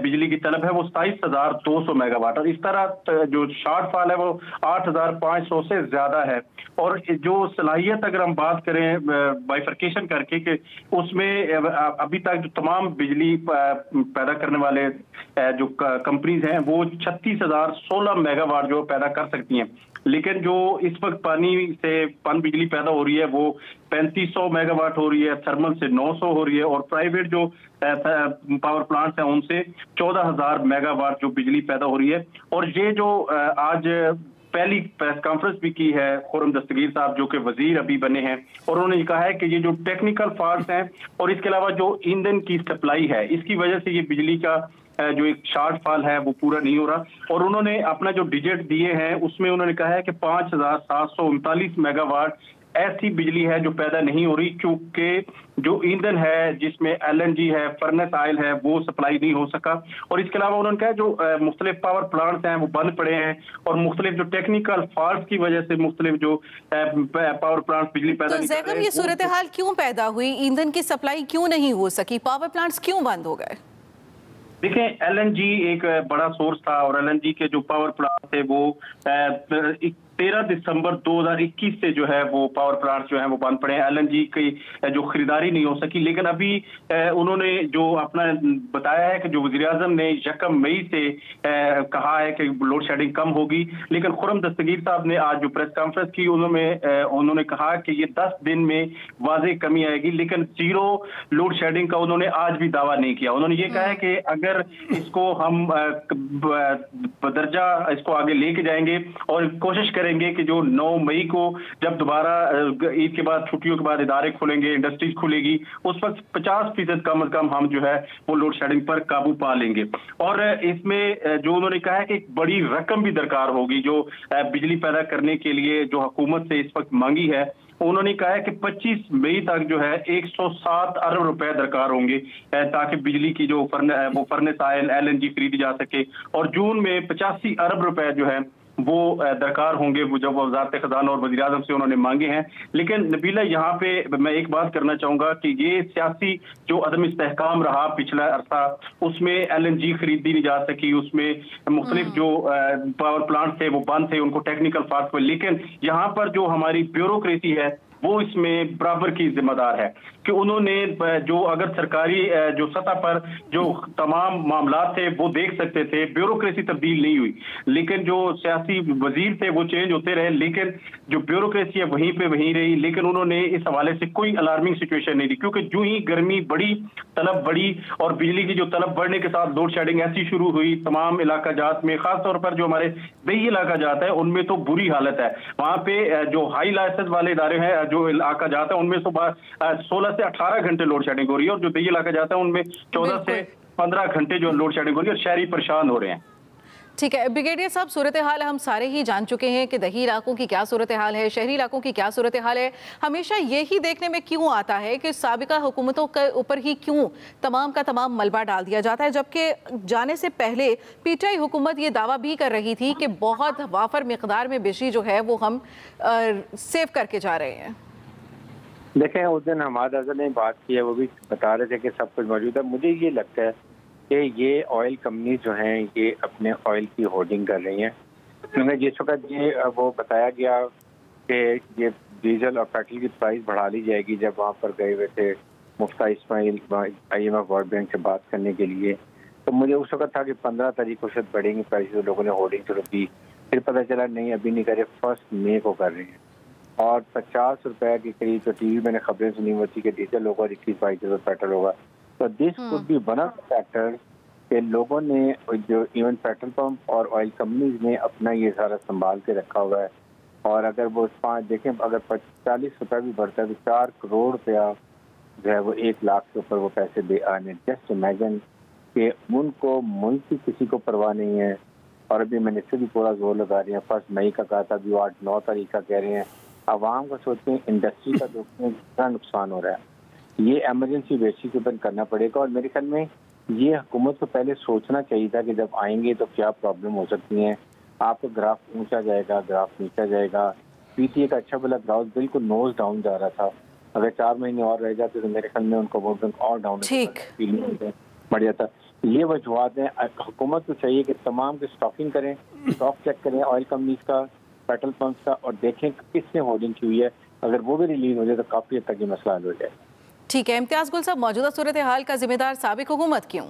बिजली की तलब है वो 27200 मेगावाट और इस तरह जो शॉर्टफॉल है वो 8500 से ज्यादा है। और जो सलाहियत अगर हम बात करें बाइफर्केशन करके कि उसमें अभी तक जो तमाम बिजली पैदा करने वाले जो कंपनीज हैं वो 36016 मेगावाट जो पैदा कर सकती हैं, लेकिन जो इस वक्त पानी से पन बिजली पैदा हो रही है वो 3500 मेगावाट हो रही है, थर्मल से 900 हो रही है और प्राइवेट जो पावर प्लांट्स हैं उनसे 14000 मेगावाट जो बिजली पैदा हो रही है। और ये जो आज पहली प्रेस कॉन्फ्रेंस भी की है खुर्रम दस्तगीर साहब जो कि वजीर अभी बने हैं, और उन्होंने कहा है कि ये जो टेक्निकल फॉल्ट हैं और इसके अलावा जो ईंधन की सप्लाई है इसकी वजह से ये बिजली का जो एक शॉर्टफॉल है वो पूरा नहीं हो रहा। और उन्होंने अपना जो डिजिट दिए हैं उसमें उन्होंने कहा है कि 5739 मेगावाट ऐसी बिजली है जो पैदा नहीं हो रही, क्योंकि जो ईंधन है जिसमें LNG है, फर्नेस ऑयल है, वो सप्लाई नहीं हो सका। और इसके अलावा उन्होंने कहा जो मुख्तलिफ पावर प्लांट्स हैं वो बंद पड़े हैं और मुख्तलिफ जो टेक्निकल फॉल्ट की वजह से मुख्तलिफ जो पावर प्लांट्स बिजली पैदा नहीं कर रहे। तो ये सूरत हाल क्यों पैदा हुई? ईंधन की सप्लाई क्यों नहीं हो सकी? पावर प्लांट्स क्यों बंद हो गए? देखें, LNG एक बड़ा सोर्स था और LNG के जो पावर प्लांट थे वो 13 दिसंबर 2021 से जो है वो पावर प्लांट जो है वो बंद पड़े हैं। LNG की जो खरीदारी नहीं हो सकी, लेकिन अभी उन्होंने जो अपना बताया है कि जो वज़ीर-ए-आज़म ने 1 मई से कहा है कि लोड शेडिंग कम होगी, लेकिन खुर्रम दस्तगीर साहब ने आज जो प्रेस कॉन्फ्रेंस की उन्होंने कहा कि ये 10 दिन में वाज़ेह कमी आएगी, लेकिन जीरो लोड शेडिंग का उन्होंने आज भी दावा नहीं किया। उन्होंने ये कहा है कि अगर इसको हम दर्जा इसको आगे लेके जाएंगे और कोशिश करेंगे कि जो 9 मई को जब दोबारा ईद के बाद छुट्टियों के बाद इदारे खुलेंगे, इंडस्ट्रीज खुलेगी, उस वक्त 50% कम अज कम हम जो है वो लोड शेडिंग पर काबू पा लेंगे। और इसमें जो उन्होंने कहा है कि एक बड़ी रकम भी दरकार होगी जो बिजली पैदा करने के लिए जो हुकूमत से इस वक्त मांगी है। उन्होंने कहा है कि 25 मई तक जो है 107 अरब रुपए दरकार होंगे ताकि बिजली की जो फर्नेस ऑयल LNG खरीदी जा सके, और जून में 85 अरब रुपए जो है वो दरकार होंगे, वो जब वज़ारत खजाना और वज़ीर-ए-आज़म से उन्होंने मांगे हैं। लेकिन नबीला, यहाँ पे मैं एक बात करना चाहूंगा कि ये सियासी जो अदम इस्तेहकाम रहा पिछला अरसा, उसमें LNG खरीदी नहीं जा सकी, उसमें मुख्तलिफ जो पावर प्लांट थे वो बंद थे, उनको टेक्निकल फॉल्ट हुए। लेकिन यहाँ पर जो हमारी ब्यूरोक्रेसी है वो इसमें बराबर की जिम्मेदार है कि उन्होंने जो अगर सरकारी जो सतह पर जो तमाम मामला थे वो देख सकते थे, ब्यूरोक्रेसी तब्दील नहीं हुई, लेकिन जो सियासी वजीर थे वो चेंज होते रहे, लेकिन जो ब्यूरोक्रेसी है वहीं पे वहीं रही। लेकिन उन्होंने इस हवाले से कोई अलार्मिंग सिचुएशन नहीं दी, क्योंकि जो ही गर्मी बढ़ी, तलब बढ़ी और बिजली की जो तलब बढ़ने के साथ लोड शेडिंग ऐसी शुरू हुई तमाम इलाका जात में, खासतौर पर जो हमारे दही इलाका जात है उनमें तो बुरी हालत है। वहाँ पे जो हाई लाइसेंस वाले इदारे हैं जो इलाका जाता है उनमें 16 से 18 घंटे लोड शेडिंग हो रही है, और जो दही इलाका जाता है उनमें 14 से 15 घंटे जो लोड शेडिंग हो रही है और शहरी परेशान हो रहे हैं। ठीक है ब्रिगेडियर साहब, सूरत हाल हम सारे ही जान चुके हैं कि दही इलाकों की क्या सूरत हाल है, शहरी इलाकों की क्या सूरत हाल है। हमेशा यही देखने में क्यों आता है कि साबिका हुकूमतों के ऊपर ही क्यों तमाम का तमाम मलबा डाल दिया जाता है, जबकि जाने से पहले PTI हुकूमत ये दावा भी कर रही थी कि बहुत वाफर मिकदार में बिजली जो है वो हम सेव करके जा रहे हैं। देखें, उस दिन हमाद अजहर ने बात की है, वो भी बता रहे थे कि सब कुछ मौजूद है। मुझे ये लगता है कि ये ऑयल कंपनी जो हैं ये अपने ऑयल की होर्डिंग कर रही हैं, क्योंकि जिस वक्त ये वो बताया गया कि ये डीजल और पेट्रोल की प्राइस बढ़ा ली जाएगी, जब वहाँ पर गए हुए थे मुफ्ती इस्माइल IMF वर्ल्ड बैंक से बात करने के लिए, तो मुझे उस वक्त था कि 15 तारीख से बढ़ेंगी प्राइस, लोगों ने होर्डिंग शुरू की। फिर पता चला नहीं, अभी नहीं कर रहे, 1 मई को कर रहे हैं। और 50 रुपए के करीब जो टीवी मैंने खबरें सुनी हुई थी कि डीजल होगा, 21-22 पेट्रोल होगा। तो this could be one of the factor कि लोगों ने जो इवन पेट्रोल पंप और ऑयल कंपनीज ने अपना ये सारा संभाल के रखा हुआ है। और अगर वो 5 देखें, अगर 40 रुपए भी बढ़ता है तो 4 करोड़ रुपया जो है वो 1 लाख के ऊपर वो पैसे दे आने। जस्ट इमेजिन कि उनको मुल्क की किसी को परवाह नहीं है। और अभी मिनिस्टर भी पूरा जोर लगा रही है, 1 मई का कहा था, अभी 8-9 तारीख का कह रहे हैं। आवाम को सोचते हैं इंडस्ट्री का कितना नुकसान हो रहा है, ये एमरजेंसी बेसिस पे बंद करना पड़ेगा। और मेरे ख्याल में ये हुकूमत को पहले सोचना चाहिए था कि जब आएंगे तो क्या प्रॉब्लम हो सकती है। आपका ग्राफ ऊंचा जाएगा, ग्राफ नीचा जाएगा। PTA का अच्छा भला ग्राफ बिल्कुल नोज डाउन जा रहा था, अगर 4 महीने और रह जाते तो मेरे ख्याल में उनको वोट बैंक और डाउन बढ़ जाता। ये वजूहत है। हुकूमत को चाहिए कि तमाम की स्टॉकिंग करें, स्टॉक चेक करें ऑयल कंपनीज का, पेट्रोल पंप का, और देखें किसने होर्डिंग की हुई है। अगर वो भी रिलीज हो जाए तो काफी हद तक ये मसला हल हो जाए। ठीक है इम्तियाज गुल साहब, मौजूदा सूरत हाल का जिम्मेदार साबिक हुकूमत क्यों?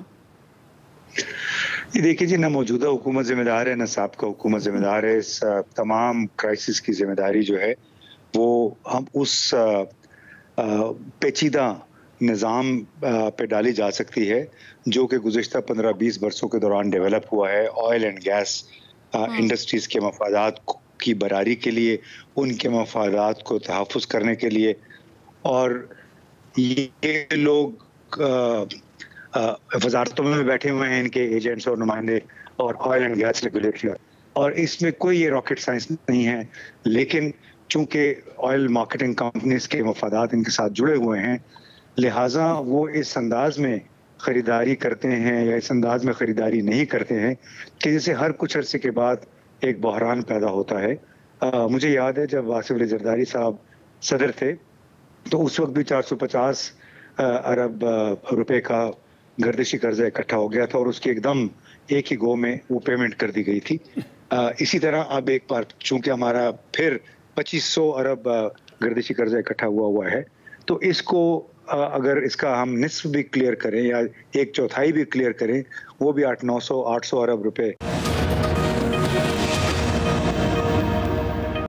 ये देखिए जी, ना मौजूदा हुकूमत जिम्मेदार है ना साबिका हुकूमत जिम्मेदार है। इस तमाम क्राइसिस की जिम्मेदारी जो है वो हम उस पेचीदा निज़ाम पे डाली जा सकती है जो कि गुज़िश्ता 15-20 बरसों के दौरान डेवलप हुआ है। ऑयल एंड गैस इंडस्ट्रीज़ के मफादात की बरारी के लिए, उनके मफादात को तहफ़्फ़ुज़ करने के लिए। और ये लोग वजारतों में बैठे हुए हैं, इनके एजेंट्स और नुमाइंदे, और ऑयल एंड गैस रेगुलेटर, और इसमें कोई ये रॉकेट साइंस नहीं है। लेकिन चूंकि ऑयल मार्केटिंग कंपनीज के मफादात इनके साथ जुड़े हुए हैं, लिहाजा वो इस अंदाज में ख़रीदारी करते हैं या इस अंदाज में ख़रीदारी नहीं करते हैं कि जैसे हर कुछ अरसे के बाद एक बहरान पैदा होता है। मुझे याद है जब आसिफ अली जरदारी साहब सदर थे तो उस वक्त भी 450 अरब रुपए का गर्दिशी कर्जा इकट्ठा हो गया था और उसकी एकदम एक ही गो में वो पेमेंट कर दी गई थी। इसी तरह अब एक बार चूंकि हमारा फिर 2500 अरब गर्दिशी कर्जा इकट्ठा हुआ है, तो इसको अगर इसका हम निस्फ भी क्लियर करें या 1/4 भी क्लियर करें, वो भी 800-900 800 अरब रुपए